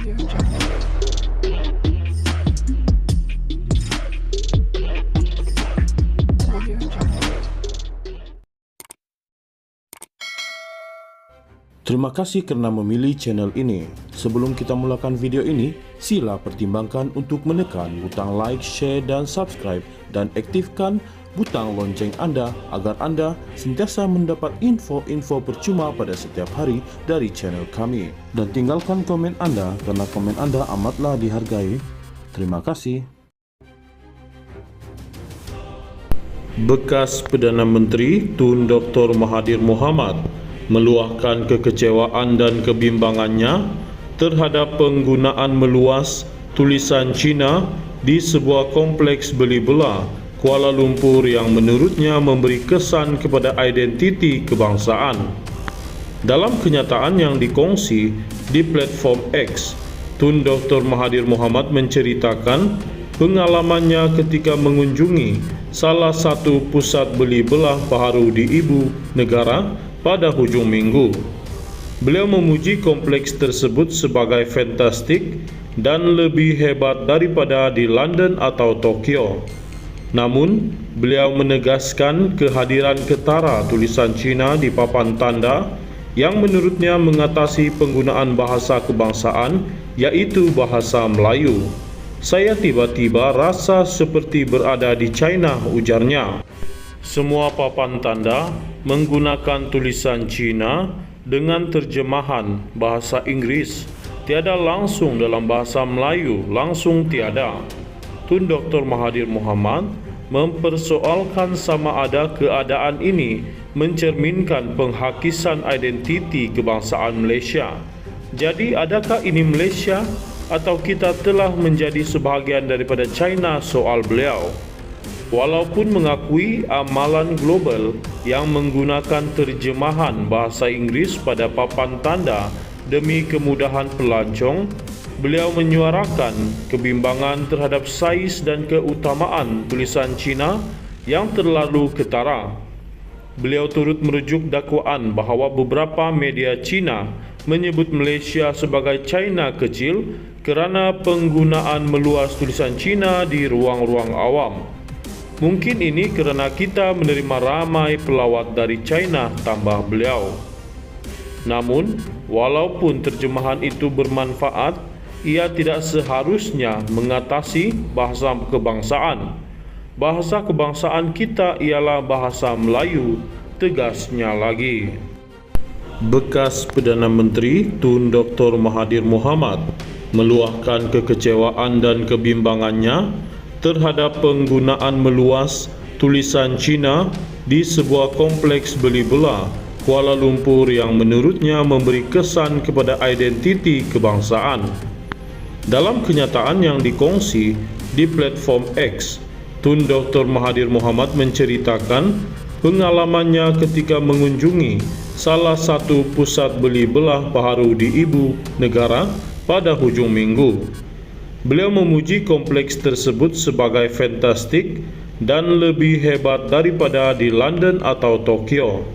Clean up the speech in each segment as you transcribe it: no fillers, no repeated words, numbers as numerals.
Terima kasih kerana memilih channel ini. Sebelum kita mulakan video ini, sila pertimbangkan untuk menekan butang like, share dan subscribe dan aktifkan butang lonceng anda agar anda sentiasa mendapat info-info percuma pada setiap hari dari channel kami. Dan tinggalkan komen anda kerana komen anda amatlah dihargai. Terima kasih. Bekas Perdana Menteri Tun Dr. Mahathir Mohamad meluahkan kekecewaan dan kebimbangannya terhadap penggunaan meluas tulisan Cina di sebuah kompleks beli belah Kuala Lumpur yang menurutnya memberi kesan kepada identiti kebangsaan. Dalam kenyataan yang dikongsi di platform X, Tun Dr. Mahathir Mohamad menceritakan pengalamannya ketika mengunjungi salah satu pusat beli belah baharu di ibu negara pada hujung minggu. Beliau memuji kompleks tersebut sebagai fantastik dan lebih hebat daripada di London atau Tokyo. Namun, beliau menegaskan kehadiran ketara tulisan Cina di papan tanda yang menurutnya mengatasi penggunaan bahasa kebangsaan, iaitu bahasa Melayu. Saya tiba-tiba rasa seperti berada di China, ujarnya. Semua papan tanda menggunakan tulisan Cina dengan terjemahan bahasa Inggeris, tiada langsung dalam bahasa Melayu, langsung tiada. Tun Dr. Mahathir Mohamad mempersoalkan sama ada keadaan ini mencerminkan penghakisan identiti kebangsaan Malaysia. Jadi adakah ini Malaysia atau kita telah menjadi sebahagian daripada China, soal beliau. Walaupun mengakui amalan global yang menggunakan terjemahan bahasa Inggeris pada papan tanda demi kemudahan pelancong, beliau menyuarakan kebimbangan terhadap saiz dan keutamaan tulisan Cina yang terlalu ketara. Beliau turut merujuk dakwaan bahawa beberapa media Cina menyebut Malaysia sebagai China kecil kerana penggunaan meluas tulisan Cina di ruang-ruang awam. Mungkin ini kerana kita menerima ramai pelawat dari China, tambah beliau. Namun, walaupun terjemahan itu bermanfaat, ia tidak seharusnya mengatasi bahasa kebangsaan. Bahasa kebangsaan kita ialah bahasa Melayu, tegasnya lagi. Bekas Perdana Menteri Tun Dr. Mahathir Mohamad meluahkan kekecewaan dan kebimbangannya terhadap penggunaan meluas tulisan Cina di sebuah kompleks beli belah Kuala Lumpur yang menurutnya memberi kesan kepada identiti kebangsaan. Dalam kenyataan yang dikongsi di platform X, Tun Dr. Mahathir Mohamad menceritakan pengalamannya ketika mengunjungi salah satu pusat beli belah baharu di ibu negara pada hujung minggu. Beliau memuji kompleks tersebut sebagai fantastik dan lebih hebat daripada di London atau Tokyo.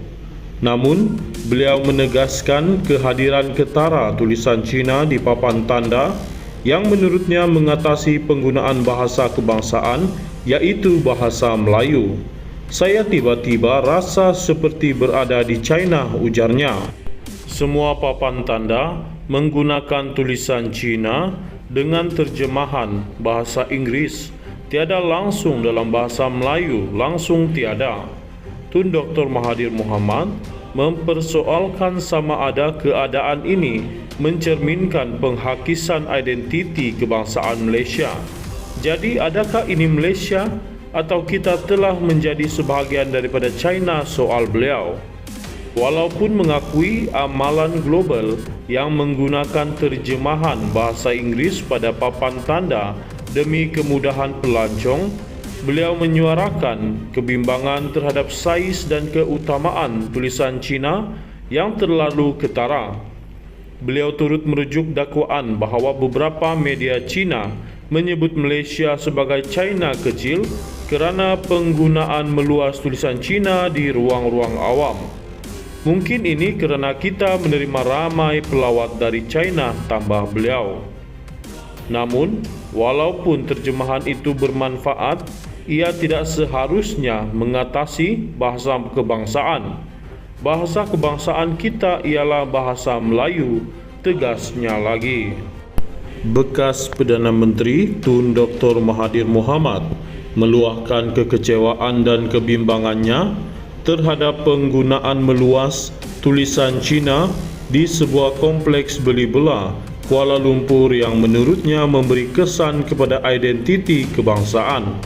Namun, beliau menegaskan kehadiran ketara tulisan Cina di papan tanda yang menurutnya mengatasi penggunaan bahasa kebangsaan, iaitu bahasa Melayu. Saya tiba-tiba rasa seperti berada di China, ujarnya. Semua papan tanda menggunakan tulisan Cina dengan terjemahan bahasa Inggeris, tiada langsung dalam bahasa Melayu, langsung tiada. Tun Dr. Mahathir Mohamad mempersoalkan sama ada keadaan ini mencerminkan penghakisan identiti kebangsaan Malaysia. Jadi adakah ini Malaysia atau kita telah menjadi sebahagian daripada China, soal beliau. Walaupun mengakui amalan global yang menggunakan terjemahan bahasa Inggeris pada papan tanda demi kemudahan pelancong, beliau menyuarakan kebimbangan terhadap saiz dan keutamaan tulisan Cina yang terlalu ketara. Beliau turut merujuk dakwaan bahawa beberapa media Cina menyebut Malaysia sebagai China kecil kerana penggunaan meluas tulisan Cina di ruang-ruang awam. Mungkin ini kerana kita menerima ramai pelawat dari China, tambah beliau. Namun, walaupun terjemahan itu bermanfaat, ia tidak seharusnya mengatasi bahasa kebangsaan. Bahasa kebangsaan kita ialah bahasa Melayu, tegasnya lagi. Bekas Perdana Menteri Tun Dr. Mahathir Mohamad meluahkan kekecewaan dan kebimbangannya terhadap penggunaan meluas tulisan Cina di sebuah kompleks beli belah Kuala Lumpur yang menurutnya memberi kesan kepada identiti kebangsaan.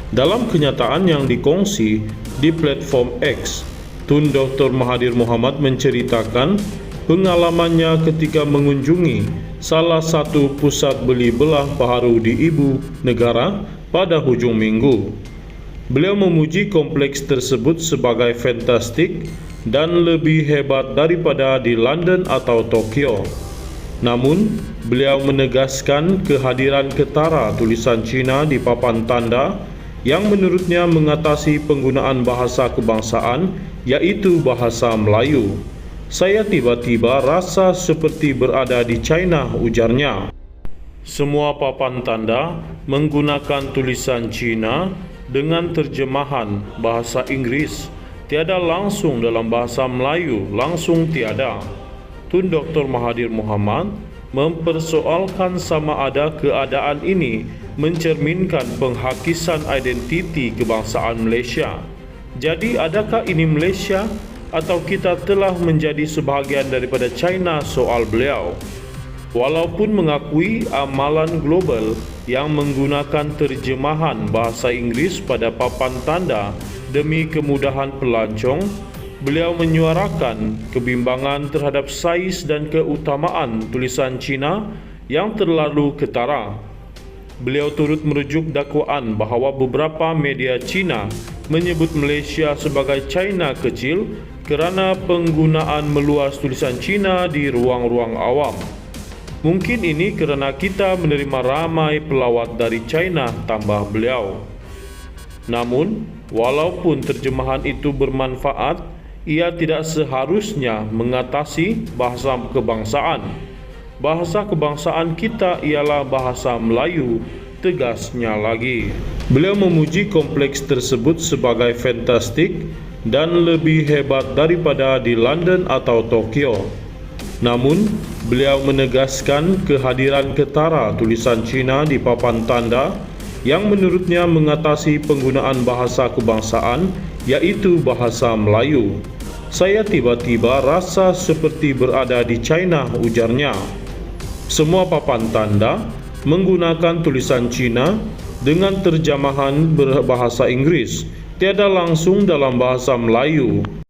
Dalam kenyataan yang dikongsi di platform X, Tun Dr. Mahathir Mohamad menceritakan pengalamannya ketika mengunjungi salah satu pusat beli belah baharu di ibu negara pada hujung minggu. Beliau memuji kompleks tersebut sebagai fantastik dan lebih hebat daripada di London atau Tokyo. Namun, beliau menegaskan kehadiran ketara tulisan Cina di papan tanda yang menurutnya mengatasi penggunaan bahasa kebangsaan, yaitu bahasa Melayu. Saya tiba-tiba rasa seperti berada di China, ujarnya. Semua papan tanda menggunakan tulisan Cina dengan terjemahan bahasa Inggris, tiada langsung dalam bahasa Melayu, langsung tiada. Tun Dr. Mahathir Mohamad mempersoalkan sama ada keadaan ini mencerminkan penghakisan identiti kebangsaan Malaysia. Jadi adakah ini Malaysia atau kita telah menjadi sebahagian daripada China, soal beliau. Walaupun mengakui amalan global yang menggunakan terjemahan bahasa Inggris pada papan tanda demi kemudahan pelancong, beliau menyuarakan kebimbangan terhadap saiz dan keutamaan tulisan Cina yang terlalu ketara. Beliau turut merujuk dakwaan bahawa beberapa media Cina menyebut Malaysia sebagai China kecil kerana penggunaan meluas tulisan Cina di ruang-ruang awam. Mungkin ini kerana kita menerima ramai pelawat dari China, tambah beliau. Namun, walaupun terjemahan itu bermanfaat, ia tidak seharusnya mengatasi bahasa kebangsaan. Bahasa kebangsaan kita ialah bahasa Melayu, tegasnya lagi. Beliau memuji kompleks tersebut sebagai fantastik dan lebih hebat daripada di London atau Tokyo. Namun, beliau menegaskan kehadiran ketara tulisan Cina di papan tanda yang menurutnya mengatasi penggunaan bahasa kebangsaan, yaitu bahasa Melayu. Saya tiba-tiba rasa seperti berada di China, ujarnya. Semua papan tanda menggunakan tulisan Cina dengan terjemahan berbahasa Inggris, tiada langsung dalam bahasa Melayu.